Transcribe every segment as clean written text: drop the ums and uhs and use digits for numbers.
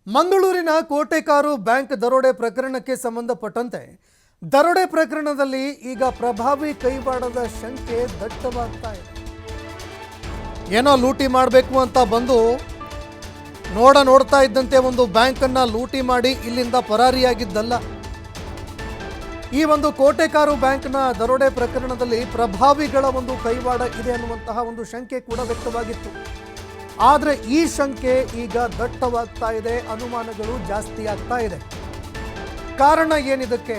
ಮಂಗಳೂರಿನ ಕೋಟೆಕಾರು ಬ್ಯಾಂಕ್ ದರೋಡೆ ಪ್ರಕರಣಕ್ಕೆ ಸಂಬಂಧಪಟ್ಟಂತೆ ದರೋಡೆ ಪ್ರಕರಣದಲ್ಲಿ ಈಗ ಪ್ರಭಾವಿ ಕೈವಾಡದ ಶಂಕೆ ದಟ್ಟವಾಗ್ತಾ ಇದೆ. ಏನೋ ಲೂಟಿ ಮಾಡಬೇಕು ಅಂತ ಬಂದು ನೋಡ್ತಾ ಇದ್ದಂತೆ ಒಂದು ಬ್ಯಾಂಕನ್ನು ಲೂಟಿ ಮಾಡಿ ಇಲ್ಲಿಂದ ಪರಾರಿಯಾಗಿದ್ದಲ್ಲ. ಈ ಒಂದು ಕೋಟೆಕಾರು ಬ್ಯಾಂಕ್ನ ದರೋಡೆ ಪ್ರಕರಣದಲ್ಲಿ ಪ್ರಭಾವಿಗಳ ಒಂದು ಕೈವಾಡ ಇದೆ ಅನ್ನುವಂತಹ ಒಂದು ಶಂಕೆ ಕೂಡ ವ್ಯಕ್ತವಾಗಿತ್ತು. ಆದರೆ ಈ ಶಂಕೆ ಈಗ ದಟ್ಟವಾಗ್ತಾ ಇದೆ, ಅನುಮಾನಗಳು ಜಾಸ್ತಿ ಆಗ್ತಾ ಇದೆ. ಕಾರಣ ಏನಿದಕ್ಕೆ?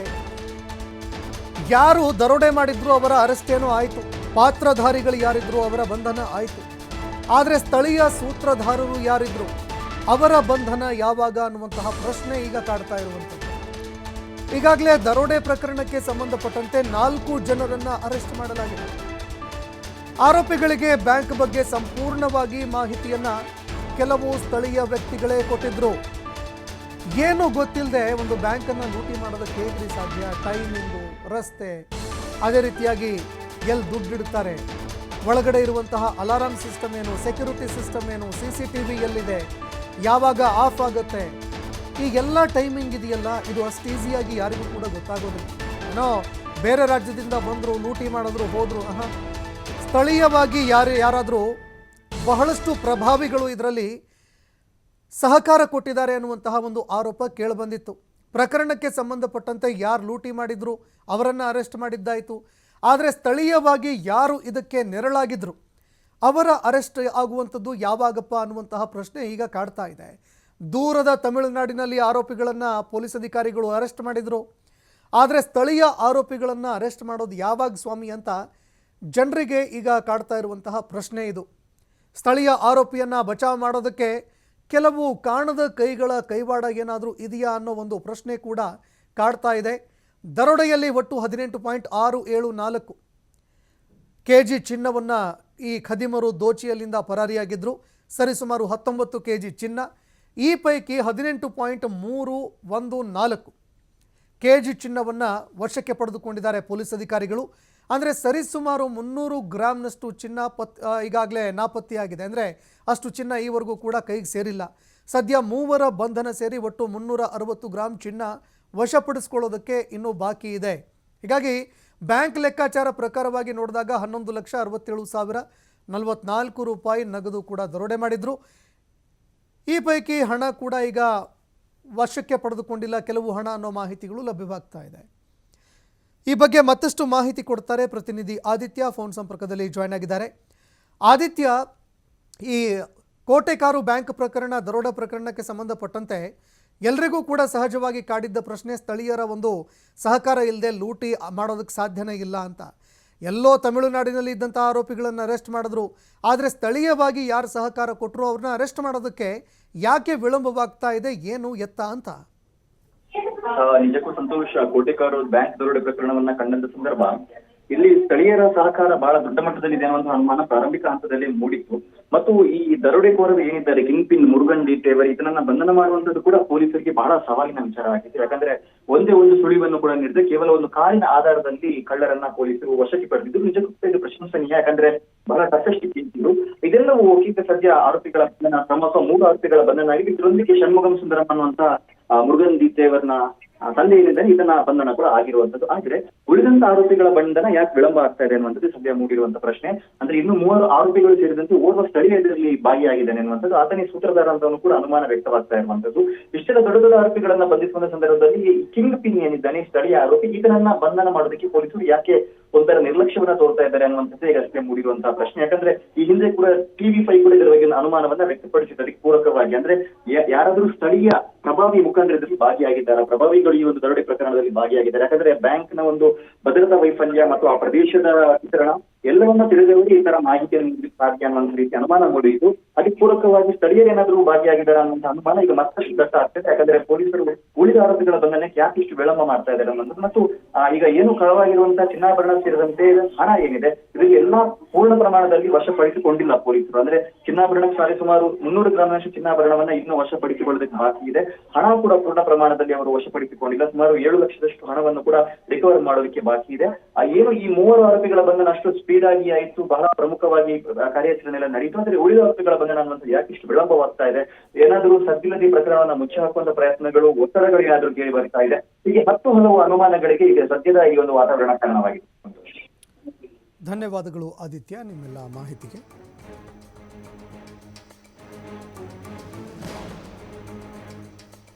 ಯಾರು ದರೋಡೆ ಮಾಡಿದ್ರು ಅವರ ಅರೆಸ್ಟ್ ಏನೋ ಆಯಿತು, ಪಾತ್ರಧಾರಿಗಳು ಯಾರಿದ್ರು ಅವರ ಬಂಧನ ಆಯಿತು. ಆದರೆ ಸ್ಥಳೀಯ ಸೂತ್ರಧಾರರು ಯಾರಿದ್ರು ಅವರ ಬಂಧನ ಯಾವಾಗ ಅನ್ನುವಂತಹ ಪ್ರಶ್ನೆ ಈಗ ಕಾಡ್ತಾ ಇರುವಂಥದ್ದು. ಈಗಾಗಲೇ ದರೋಡೆ ಪ್ರಕರಣಕ್ಕೆ ಸಂಬಂಧಪಟ್ಟಂತೆ 4 ಜನರನ್ನ ಅರೆಸ್ಟ್ ಮಾಡಲಾಗಿದೆ. ಆರೋಪಿಗಳಿಗೆ ಬ್ಯಾಂಕ್ ಬಗ್ಗೆ ಸಂಪೂರ್ಣವಾಗಿ ಮಾಹಿತಿಯನ್ನ ಕೆಲವು ಸ್ಥಳೀಯ ವ್ಯಕ್ತಿಗಳೇ ಕೊಟ್ಟಿದ್ರು. ಏನು ಗೊತ್ತಿಲ್ಲದೆ ಒಂದು ಬ್ಯಾಂಕನ್ನು ಲೂಟಿ ಮಾಡೋದಕ್ಕೆ ಹೇಗ್ರಿ ಸಾಧ್ಯ? ಟೈಮಿಂಗು, ರಸ್ತೆ, ಅದೇ ರೀತಿಯಾಗಿ ಎಲ್ಲಿ ದುಡ್ಡಿಡ್ತಾರೆ, ಒಳಗಡೆ ಇರುವಂತಹ ಅಲಾರಾಮ್ ಸಿಸ್ಟಮ್ ಏನು, ಸೆಕ್ಯೂರಿಟಿ ಸಿಸ್ಟಮ್ ಏನು, CCTV ಎಲ್ಲಿದೆ, ಯಾವಾಗ ಆಫ್ ಆಗುತ್ತೆ, ಈಗೆಲ್ಲ ಟೈಮಿಂಗ್ ಇದೆಯಲ್ಲ, ಇದು ಅಷ್ಟು ಈಸಿಯಾಗಿ ಯಾರಿಗೂ ಕೂಡ ಗೊತ್ತಾಗೋದಿಲ್ಲ. ಏನೋ ಬೇರೆ ರಾಜ್ಯದಿಂದ ಬಂದರು, ಲೂಟಿ ಮಾಡಿದ್ರು, ಹೋದರು. ಸ್ಥಳೀಯವಾಗಿ ಯಾರಾದರೂ ಬಹಳಷ್ಟು ಪ್ರಭಾವಿಗಳು ಇದರಲ್ಲಿ ಸಹಕಾರ ಕೊಟ್ಟಿದ್ದಾರೆ ಅನ್ನುವಂತಹ ಒಂದು ಆರೋಪ ಕೇಳಿಬಂದಿತ್ತು. ಪ್ರಕರಣಕ್ಕೆ ಸಂಬಂಧಪಟ್ಟಂತೆ ಯಾರು ಲೂಟಿ ಮಾಡಿದ್ರು ಅವರನ್ನು ಅರೆಸ್ಟ್ ಮಾಡಿದ್ದಾಯಿತು. ಆದರೆ ಸ್ಥಳೀಯವಾಗಿ ಯಾರು ಇದಕ್ಕೆ ನೆರಳಾಗಿದ್ರು ಅವರ ಅರೆಸ್ಟ್ ಆಗುವಂಥದ್ದು ಯಾವಾಗಪ್ಪ ಅನ್ನುವಂತಹ ಪ್ರಶ್ನೆ ಈಗ ಕಾಡ್ತಾ ಇದೆ. ದೂರದ ತಮಿಳುನಾಡಿನಲ್ಲಿ ಆರೋಪಿಗಳನ್ನು ಪೊಲೀಸ್ ಅಧಿಕಾರಿಗಳು ಅರೆಸ್ಟ್ ಮಾಡಿದರು. ಆದರೆ ಸ್ಥಳೀಯ ಆರೋಪಿಗಳನ್ನು ಅರೆಸ್ಟ್ ಮಾಡೋದು ಯಾವಾಗ ಸ್ವಾಮಿ ಅಂತ ಜನರಿಗೆ ಈಗ ಕಾಡ್ತಾ ಇರುವಂತಹ ಪ್ರಶ್ನೆ ಇದು. ಸ್ಥಳೀಯ ಆರೋಪಿಯನ್ನು ಬಚಾವ್ ಮಾಡೋದಕ್ಕೆ ಕೆಲವು ಕಾಣದ ಕೈಗಳ ಕೈವಾಡ ಏನಾದರೂ ಇದೆಯಾ ಅನ್ನೋ ಒಂದು ಪ್ರಶ್ನೆ ಕೂಡ ಕಾಡ್ತಾ ಇದೆ. ದರೋಡೆಯಲ್ಲಿ ಒಟ್ಟು 18.674 kg ಚಿನ್ನವನ್ನು ಈ ಖದೀಮರು ದೋಚಿಯಲ್ಲಿಂದ ಪರಾರಿಯಾಗಿದ್ದರು. ಸರಿಸುಮಾರು 19 kg ಚಿನ್ನ. ಈ ಪೈಕಿ 18.314 kg ಚಿನ್ನವನ್ನು ವಶಕ್ಕೆ ಪಡೆದುಕೊಂಡಿದ್ದಾರೆ ಪೊಲೀಸ್ ಅಧಿಕಾರಿಗಳು. ಅಂದರೆ ಸರಿಸುಮಾರು 300 ಗ್ರಾಮ್ನಷ್ಟು ಚಿನ್ನ ಈಗಾಗಲೇ ನಾಪತ್ತೆಯಾಗಿದೆ. ಅಂದರೆ ಅಷ್ಟು ಚಿನ್ನ ಈವರೆಗೂ ಕೂಡ ಕೈಗೆ ಸೇರಿಲ್ಲ. ಸದ್ಯ 3 ಬಂಧನ ಸೇರಿ ಒಟ್ಟು 360 ಗ್ರಾಮ್ ಚಿನ್ನ ವಶಪಡಿಸ್ಕೊಳ್ಳೋದಕ್ಕೆ ಇನ್ನೂ ಬಾಕಿ ಇದೆ. ಹೀಗಾಗಿ ಬ್ಯಾಂಕ್ ಲೆಕ್ಕಾಚಾರ ಪ್ರಕಾರವಾಗಿ ನೋಡಿದಾಗ 11,67,044 ರೂಪಾಯಿ ನಗದು ಕೂಡ ದರೋಡೆ ಮಾಡಿದ್ರು. ಈ ಪೈಕಿ ಹಣ ಕೂಡ ಈಗ ವಶಕ್ಕೆ ಪಡೆದುಕೊಂಡಿಲ್ಲ, ಕೆಲವು ಹಣ ಅನ್ನೋ ಮಾಹಿತಿಗಳು ಲಭ್ಯವಾಗ್ತಾ ಇದೆ. ಈ ಬಗ್ಗೆ ಮತ್ತಷ್ಟು ಮಾಹಿತಿ ಕೊಡ್ತಾರೆ ಪ್ರತಿನಿಧಿ ಆದಿತ್ಯ. ಫೋನ್ ಸಂಪರ್ಕದಲ್ಲಿ ಜಾಯ್ನ್ ಆಗಿದ್ದಾರೆ. ಆದಿತ್ಯ, ಈ ಕೋಟೆಕಾರು ಬ್ಯಾಂಕ್ ಪ್ರಕರಣ, ದರೋಡೆ ಪ್ರಕರಣಕ್ಕೆ ಸಂಬಂಧಪಟ್ಟಂತೆ ಎಲ್ರಿಗೂ ಕೂಡ ಸಹಜವಾಗಿ ಕಾಡಿದ್ದ ಪ್ರಶ್ನೆ, ಸ್ಥಳೀಯರ ಒಂದು ಸಹಕಾರ ಇಲ್ಲದೆ ಲೂಟಿ ಮಾಡೋದಕ್ಕೆ ಸಾಧ್ಯನೇ ಇಲ್ಲ ಅಂತ. ಎಲ್ಲೋ ತಮಿಳುನಾಡಿನಲ್ಲಿ ಇದ್ದಂಥ ಆರೋಪಿಗಳನ್ನು ಅರೆಸ್ಟ್ ಮಾಡಿದ್ರು. ಆದರೆ ಸ್ಥಳೀಯವಾಗಿ ಯಾರು ಸಹಕಾರ ಕೊಟ್ಟರು ಅವ್ರನ್ನ ಅರೆಸ್ಟ್ ಮಾಡೋದಕ್ಕೆ ಯಾಕೆ ವಿಳಂಬವಾಗ್ತಾ ಇದೆ, ಏನು ಎತ್ತ ಅಂತ? ನಿಜಕ್ಕೂ ಸಂತೋಷ. ಕೋಟೆಕಾರು ಬ್ಯಾಂಕ್ ದರೋಡೆ ಪ್ರಕರಣವನ್ನ ಕಂಡಂತ ಸಂದರ್ಭ ಇಲ್ಲಿ ಸ್ಥಳೀಯರ ಸಹಕಾರ ಬಹಳ ದೊಡ್ಡ ಮಟ್ಟದಲ್ಲಿ ಇದೆ ಅನ್ನುವಂತಹ ಅನುಮಾನ ಪ್ರಾರಂಭಿಕ ಹಂತದಲ್ಲಿ ಮೂಡಿತ್ತು. ಮತ್ತು ಈ ದರೋಡೆಕೋರರು ಏನಿದ್ದಾರೆ, king pin Murugan D Thevar, ಇದನ್ನ ಬಂಧನ ಮಾಡುವಂತದ್ದು ಕೂಡ ಪೊಲೀಸರಿಗೆ ಬಹಳ ಸವಾಲಿನ ವಿಚಾರ ಆಗಿದೆ. ಯಾಕಂದ್ರೆ ಒಂದೇ ಒಂದು ಸುಳಿವನ್ನು ಕೂಡ ನೀಡದೆ ಕೇವಲ ಒಂದು ಕಾರಿನ ಆಧಾರದಲ್ಲಿ ಕಳ್ಳರನ್ನ ಪೊಲೀಸರು ವಶಕ್ಕೆ ಪಡೆದಿದ್ದು ನಿಜಕ್ಕೂ ಇದು ಪ್ರಶಂಸನೀಯ. ಯಾಕಂದ್ರೆ ಬಹಳ ಟಫೆಸ್ಟ್ ಕೇಸಿದ್ರು. ಇದೆಲ್ಲವೂ ಈಗ ಸದ್ಯ ಆರೋಪಿಗಳ ಬಂಧನ, ಕ್ರಮಶಃ 3 ಆರೋಪಿಗಳ ಬಂಧನ ಆಗಿದೆ. ಇದರೊಂದಿಗೆ ಷಣ್ಮುಗಂ ಸುಂದರಂ ಅನ್ನುವಂತ ಮುರುಗನ್ ಡಿ ತೇವರ್ನ ತಂದೆ ಏನಿದ್ದಾರೆ ಇದನ್ನ ಬಂಧನ ಕೂಡ ಆಗಿರುವಂತದ್ದು. ಆದ್ರೆ ಉಳಿದಂತ ಆರೋಪಿಗಳ ಬಂಧನ ಯಾಕೆ ವಿಳಂಬ ಆಗ್ತಾ ಇದೆ ಅನ್ನುವಂಥದ್ದು ಸದ್ಯ ಮೂಡಿರುವಂತ ಪ್ರಶ್ನೆ. ಅಂದ್ರೆ ಇನ್ನು 3 ಆರೋಪಿಗಳು ಸೇರಿದಂತೆ ಓರ್ವ ಸ್ಥಳೀಯ ಇದರಲ್ಲಿ ಭಾಗಿಯಾಗಿದ್ದಾನೆ ಅನ್ನುವಂಥದ್ದು, ಆತನೇ ಸೂತ್ರಧಾರ ಅಂತವನು ಕೂಡ ಅನುಮಾನ ವ್ಯಕ್ತವಾಗ್ತಾ ಇರುವಂತದ್ದು. ಇಷ್ಟೆಲ್ಲ ದೊಡ್ಡ ದೊಡ್ಡ ಆರೋಪಿಗಳನ್ನ ಬಂಧಿಸುವ ಸಂದರ್ಭದಲ್ಲಿ ಕಿಂಗ್ ಪಿನ್ ಏನಿದ್ದಾನೆ ಸ್ಥಳೀಯ ಆರೋಪಿ, ಈತನನ್ನ ಬಂಧನ ಮಾಡೋದಕ್ಕೆ ಪೊಲೀಸರು ಯಾಕೆ ಒಂಥರ ನಿರ್ಲಕ್ಷ್ಯವನ್ನ ತೋರ್ತಾ ಇದ್ದಾರೆ ಅನ್ನುವಂಥದ್ದು ಈಗ ಅಷ್ಟೇ ಮೂಡಿರುವಂತಹ ಪ್ರಶ್ನೆ. ಯಾಕಂದ್ರೆ ಈ ಹಿಂದೆ ಕೂಡ TV5 ಕೂಡ ಇದರ ಬಗ್ಗೆ ಅನುಮಾನವನ್ನ ವ್ಯಕ್ತಪಡಿಸಿದ್ದಕ್ಕೆ ಪೂರಕವಾಗಿ ಅಂದ್ರೆ ಯಾರಾದ್ರೂ ಸ್ಥಳೀಯ ಪ್ರಭಾವಿ ಮುಖಂಡರಲ್ಲಿ ಭಾಗಿಯಾಗಿದ್ದಾರೆ, ಪ್ರಭಾವಿಗಳು ಈ ಒಂದು ದರೋಡೆ ಪ್ರಕರಣದಲ್ಲಿ ಭಾಗಿಯಾಗಿದ್ದಾರೆ. ಯಾಕಂದ್ರೆ ಬ್ಯಾಂಕ್ನ ಒಂದು ಭದ್ರತಾ ವೈಫಲ್ಯ ಮತ್ತು ಆ ಪ್ರದೇಶದ ಚಿತ್ರಣ ಎಲ್ಲವನ್ನ ತಿಳಿದವರಿಗೆ ಈ ತರ ಮಾಹಿತಿಯನ್ನು ನೀಡಲಿಕ್ಕೆ ಸಾಧ್ಯ ಅನ್ನುವಂಥ ರೀತಿ ಅನುಮಾನ ಮೂಡಿದ್ದು, ಅದಕ್ಕೆ ಪೂರಕವಾಗಿ ಸ್ಥಳೀಯರು ಏನಾದರೂ ಭಾಗಿಯಾಗಿದ್ದಾರೆ ಅನ್ನುವಂಥ ಅನುಮಾನ ಈಗ ಮತ್ತಷ್ಟು ದಟ್ಟ ಆಗ್ತದೆ. ಯಾಕಂದ್ರೆ ಪೊಲೀಸರು ಉಳಿದ ಆರೋಪಿಗಳ ಬಂಧನಕ್ಕೆ ಯಾಕಿಷ್ಟು ವಿಳಂಬ ಮಾಡ್ತಾ ಇದ್ದಾರೆ ಅನ್ನೋದು, ಮತ್ತು ಈಗ ಏನು ಕಳವಾಗಿರುವಂತಹ ಚಿನ್ನಾಭರಣ ಸೇರಿದಂತೆ ಹಣ ಏನಿದೆ ಇದರಲ್ಲಿ ಎಲ್ಲಾ ಪೂರ್ಣ ಪ್ರಮಾಣದಲ್ಲಿ ವಶಪಡಿಸಿಕೊಂಡಿಲ್ಲ ಪೊಲೀಸರು. ಅಂದ್ರೆ ಚಿನ್ನಾಭರಣ ಸುಮಾರು 300 ಗ್ರಾಮ್ನಷ್ಟು ಚಿನ್ನಾಭರಣವನ್ನ ಇನ್ನೂ ವಶಪಡಿಸಿಕೊಳ್ಳೋದಕ್ಕೆ ಬಾಕಿ ಇದೆ. ಹಣ ಕೂಡ ಪೂರ್ಣ ಪ್ರಮಾಣದಲ್ಲಿ ಅವರು ವಶಪಡಿಸಿಕೊಂಡಿಲ್ಲ. ಸುಮಾರು 7 ಲಕ್ಷದಷ್ಟು ಹಣವನ್ನು ಕೂಡ ರಿಕವರ್ ಮಾಡೋದಕ್ಕೆ ಬಾಕಿ ಇದೆ. ಏನು ಈ 3 ಆರೋಪಿಗಳ ಬಂಧನ ಅಷ್ಟು ಸ್ಪೀಡ್ ಆಗಿ ಆಯಿತು, ಬಹಳ ಪ್ರಮುಖವಾಗಿ ಕಾರ್ಯಾಚರಣೆ ಎಲ್ಲ ನಡೀತು. ಆದರೆ ಉಳಿದ ಆರೋಪಿಗಳ ಬಂಧನ ಅನ್ನುವಂಥ ಯಾಕೆ ಇಷ್ಟು ವಿಳಂಬವಾಗ್ತಾ ಇದೆ, ಏನಾದರೂ ಸದ್ದಿಲ್ಲದೆ ಪ್ರಕರಣವನ್ನ ಮುಚ್ಚಿ ಹಾಕುವಂತ ಪ್ರಯತ್ನಗಳು, ಒತ್ತಡಗಳು ಏನಾದರೂ ಕೇಳಿ ಬರ್ತಾ ಇದೆ. ಹೀಗೆ ಹಲವು ಅನುಮಾನಗಳಿಗೆ ಈಗ ಸದ್ಯದ ಈ ಒಂದು ವಾತಾವರಣ ಕಾರಣವಾಗಿದೆ. ಧನ್ಯವಾದಗಳು ಆದಿತ್ಯ ನಿಮ್ಮೆಲ್ಲ ಮಾಹಿತಿಗೆ.